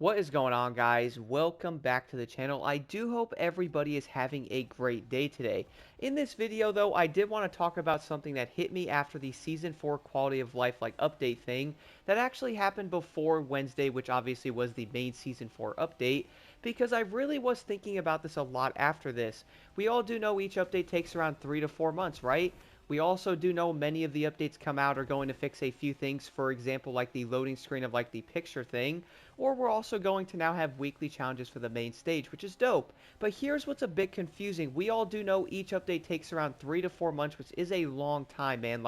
What is going on, guys? Welcome back to the channel. I do hope everybody is having a great day today. In this video, though, I did want to talk about something that hit me after the Season 4 quality of life update thing that actually happened before Wednesday, which obviously was the main Season 4 update, because I really was thinking about this a lot after this. We all do know each update takes around 3 to 4 months, right? We also do know many of the updates come out are going to fix a few things, for example, like the loading screen of the picture thing, or we're also going to now have weekly challenges for the main stage, which is dope. But here's what's a bit confusing. We all do know each update takes around 3 to 4 months, which is a long time, man.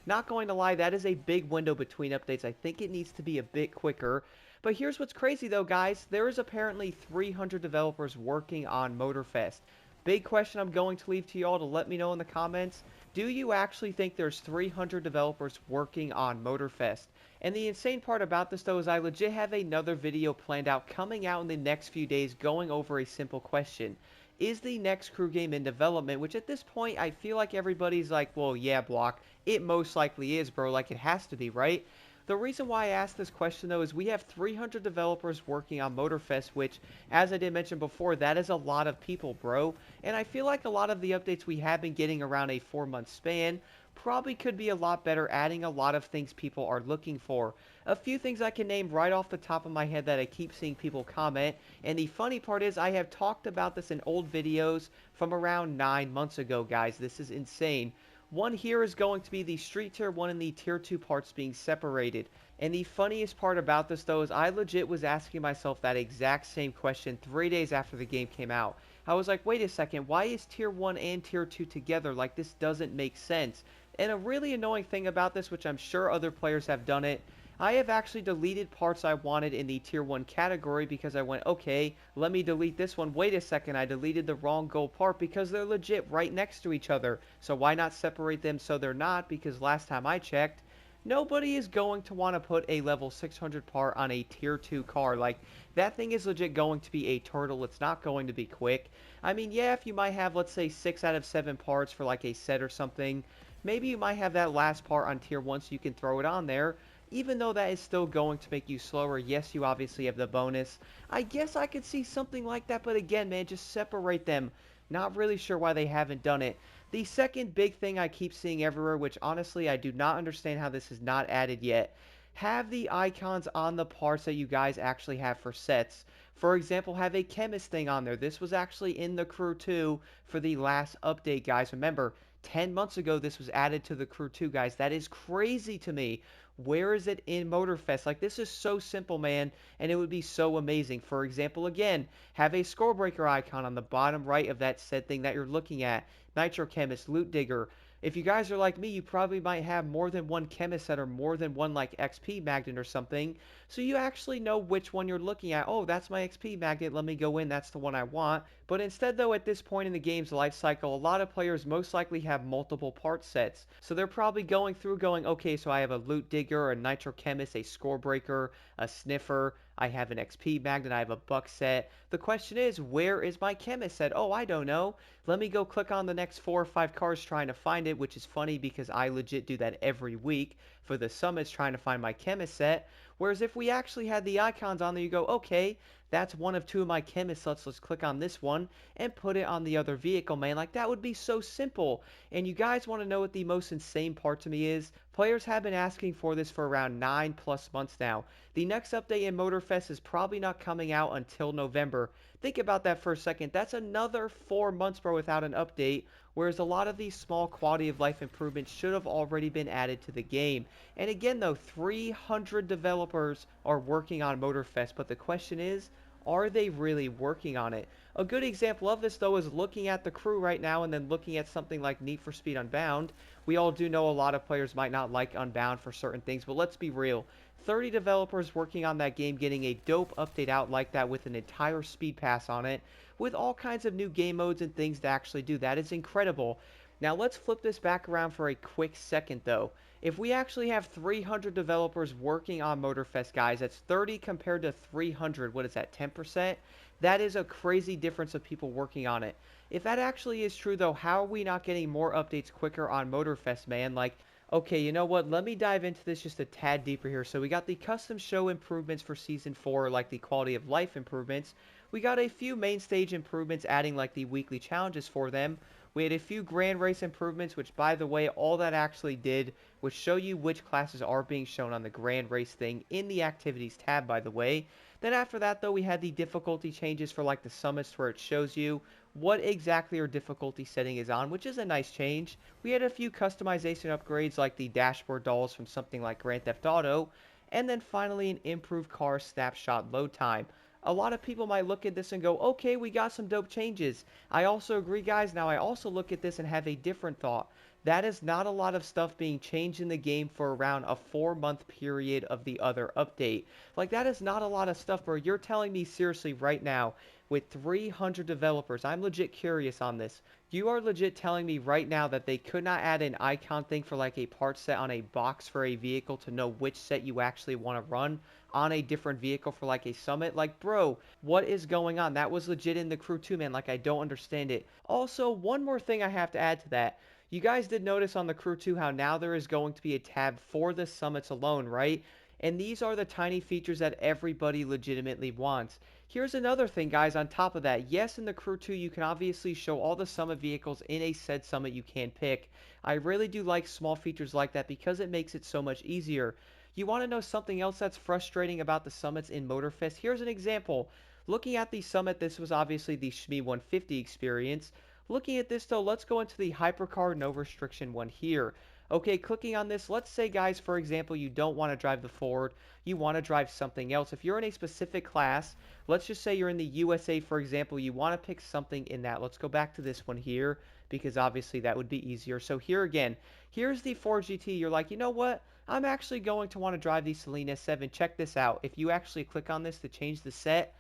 Not going to lie, that is a big window between updates. I think it needs to be a bit quicker. But here's what's crazy though, guys. There is apparently 300 developers working on Motorfest. Big question I'm going to leave to y'all to let me know in the comments. Do you actually think there's 300 developers working on Motorfest? And the insane part about this though is I legit have another video planned out coming out in the next few days going over a simple question. Is the next crew game in development? Which at this point I feel like everybody's like, well yeah, Block, it most likely is, bro, like it has to be, right? The reason why I asked this question though is we have 300 developers working on Motorfest, which, as I did mention before, that is a lot of people, bro. And I feel like a lot of the updates we have been getting around a 4-month span probably could be a lot better, adding a lot of things people are looking for. A few things I can name right off the top of my head that I keep seeing people comment, and the funny part is I have talked about this in old videos from around 9 months ago, guys. This is insane. One here is going to be the Street Tier 1 and the Tier 2 parts being separated. And the funniest part about this, though, is I legit was asking myself that exact same question 3 days after the game came out. I was like, wait a second, why is Tier 1 and Tier 2 together? Like, this doesn't make sense. And a really annoying thing about this, which I'm sure other players have done it, I have actually deleted parts I wanted in the Tier 1 category because I went, okay, let me delete this one. Wait a second, I deleted the wrong gold part because they're legit right next to each other. So why not separate them so they're not? Because last time I checked, nobody is going to want to put a level 600 part on a Tier 2 car. Like, that thing is legit going to be a turtle. It's not going to be quick. I mean, yeah, if you might have, let's say, 6 out of 7 parts for like a set or something, maybe you might have that last part on Tier 1 so you can throw it on there. Even though that is still going to make you slower, yes, you obviously have the bonus. I guess I could see something like that, but again, man, just separate them. Not really sure why they haven't done it. The second big thing I keep seeing everywhere, which honestly I do not understand how this is not added yet, have the icons on the parts that you guys actually have for sets. For example, have a chemist thing on there. This was actually in the crew 2 for the last update, guys. Remember, 10 months ago this was added to the crew 2, guys. That is crazy to me. Where is it in Motorfest? Like, this is so simple, man, and it would be so amazing. For example, again, have a score breaker icon on the bottom right of that said thing that you're looking at. Nitro Chemist, Loot Digger. If you guys are like me, you probably might have more than one chemist set or more than one XP magnet or something. So you actually know which one you're looking at. Oh, that's my XP magnet. Let me go in. That's the one I want. But instead, though, at this point in the game's life cycle, a lot of players most likely have multiple part sets. So they're probably going through going, okay, so I have a Loot Digger, a Nitro Chemist, a Score Breaker, a Sniffer, I have an XP magnet, I have a buck set. The question is, where is my chemist set? Oh, I don't know. Let me go click on the next 4 or 5 cars trying to find it, which is funny because I legit do that every week for the summits trying to find my chemist set. Whereas if we actually had the icons on there, you go, okay, that's one of 2 of my chemist sets. Let's click on this one and put it on the other vehicle, man. Like, that would be so simple. And you guys want to know what the most insane part to me is? Players have been asking for this for around 9+ months now. The next update in Motorfest is probably not coming out until November. Think about that for a second. That's another 4 months, bro, without an update, whereas a lot of these small quality of life improvements should have already been added to the game. And again, though, 300 developers are working on Motorfest, but the question is, are they really working on it? A good example of this, though, is looking at the crew right now and then looking at something like Need for Speed Unbound. We all do know a lot of players might not like Unbound for certain things, but let's be real. 30 developers working on that game getting a dope update out like that with an entire speed pass on it, with all kinds of new game modes and things to actually do. That is incredible. Now let's flip this back around for a quick second, though. If we actually have 300 developers working on Motorfest, guys, that's 30 compared to 300. What is that, 10%? That is a crazy difference of people working on it. If that actually is true, though, how are we not getting more updates quicker on Motorfest, man? Like, Okay, you know what? Let me dive into this just a tad deeper here. So we got the custom show improvements for Season 4, like the quality of life improvements. We got a few main stage improvements, adding like the weekly challenges for them. We had a few grand race improvements, which by the way, all that actually did was show you which classes are being shown on the grand race thing in the activities tab, by the way. Then after that though, we had the difficulty changes for like the summits where it shows you what exactly your difficulty setting is on, which is a nice change. We had a few customization upgrades like the dashboard dolls from something like Grand Theft Auto, and then finally an improved car snapshot load time. A lot of people might look at this and go, okay, we got some dope changes. I also agree, guys. Now, I also look at this and have a different thought. That is not a lot of stuff being changed in the game for around a 4-month period of the other update. Like, that is not a lot of stuff, bro. You're telling me seriously right now, with 300 developers, I'm legit curious on this. You are legit telling me right now that they could not add an icon thing for like a part set on a box for a vehicle to know which set you actually want to run on a different vehicle for like a summit? Like, bro, what is going on? That was legit in the crew too, man. Like, I don't understand it. Also, one more thing I have to add to that. You guys did notice on the crew 2 how now there is going to be a tab for the summits alone, right? And these are the tiny features that everybody legitimately wants. Here's another thing, guys, on top of that. Yes, in the crew 2, you can obviously show all the summit vehicles in a said summit you can pick. I really do like small features like that because it makes it so much easier. You want to know something else that's frustrating about the summits in Motorfest? Here's an example. Looking at the summit, this was obviously the Shmee 150 experience. Looking at this though, let's go into the hypercar no restriction one here. Okay, clicking on this, let's say guys, for example, you don't want to drive the Ford, you want to drive something else. If you're in a specific class, let's just say you're in the USA, for example, you want to pick something in that. Let's go back to this one here, because obviously that would be easier. So here again, here's the Ford GT. You're like, you know what? I'm actually going to want to drive the Celine S7. Check this out. If you actually click on this to change the set,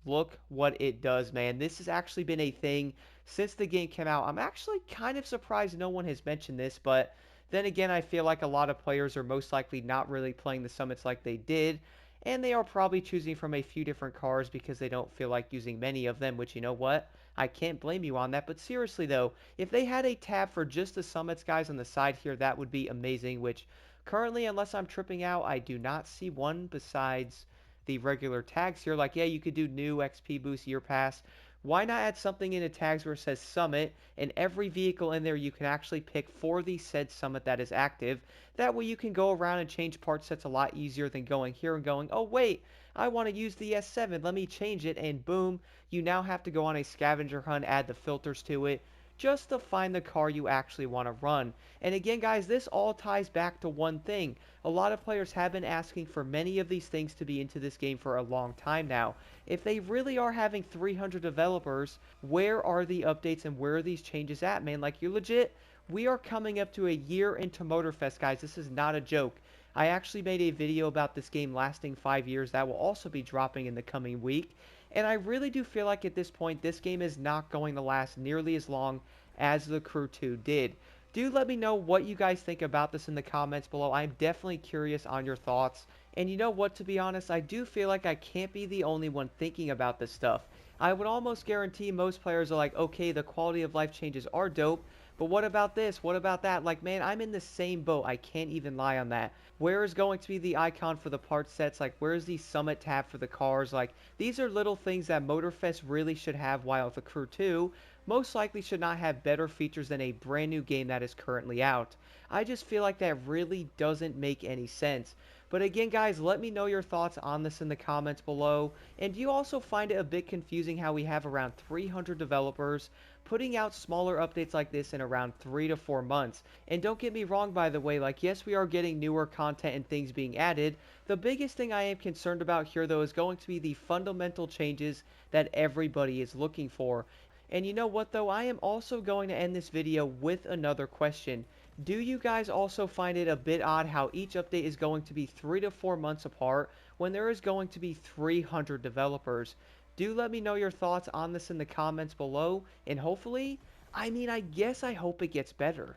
look what it does, man. This has actually been a thing since the game came out. I'm actually kind of surprised no one has mentioned this, but then again, I feel like a lot of players are most likely not really playing the summits like they did, and they are probably choosing from a few different cars because they don't feel like using many of them, which, you know what? I can't blame you on that. But seriously, though, if they had a tab for just the summits, guys, on the side here, that would be amazing, which currently, unless I'm tripping out, I do not see one besides the regular tags here. Like, yeah, you could do new XP boost year pass. Why not add something in the tags where it says summit, and every vehicle in there you can actually pick for the said summit that is active? That way you can go around and change part sets a lot easier than going here and going, oh wait, I want to use the S7, let me change it, and boom, you now have to go on a scavenger hunt, add the filters to it, just to find the car you actually want to run. And again, guys, this all ties back to one thing. A lot of players have been asking for many of these things to be into this game for a long time now. If they really are having 300 developers, where are the updates and where are these changes at, man? Like, you're legit. We are coming up to a year into Motorfest, guys. This is not a joke. I actually made a video about this game lasting 5 years that will also be dropping in the coming week. And I really do feel like at this point, this game is not going to last nearly as long as the Crew 2 did. Do let me know what you guys think about this in the comments below. I'm definitely curious on your thoughts. And you know what, to be honest, I do feel like I can't be the only one thinking about this stuff. I would almost guarantee most players are like, okay, the quality of life changes are dope, but what about this? What about that? Like, man, I'm in the same boat. I can't even lie on that. Where is going to be the icon for the part sets? Like, where's the summit tab for the cars? Like, these are little things that Motorfest really should have, while the Crew 2 most likely should not have better features than a brand new game that is currently out. I just feel like that really doesn't make any sense. But again, guys, let me know your thoughts on this in the comments below. And do you also find it a bit confusing how we have around 300 developers putting out smaller updates like this in around 3 to 4 months? And don't get me wrong, by the way, like, yes, we are getting newer content and things being added. The biggest thing I am concerned about here, though, is going to be the fundamental changes that everybody is looking for. And you know what, though? I am also going to end this video with another question. Do you guys also find it a bit odd how each update is going to be 3 to 4 months apart when there is going to be 300 developers? Do let me know your thoughts on this in the comments below, and hopefully, I guess I hope it gets better.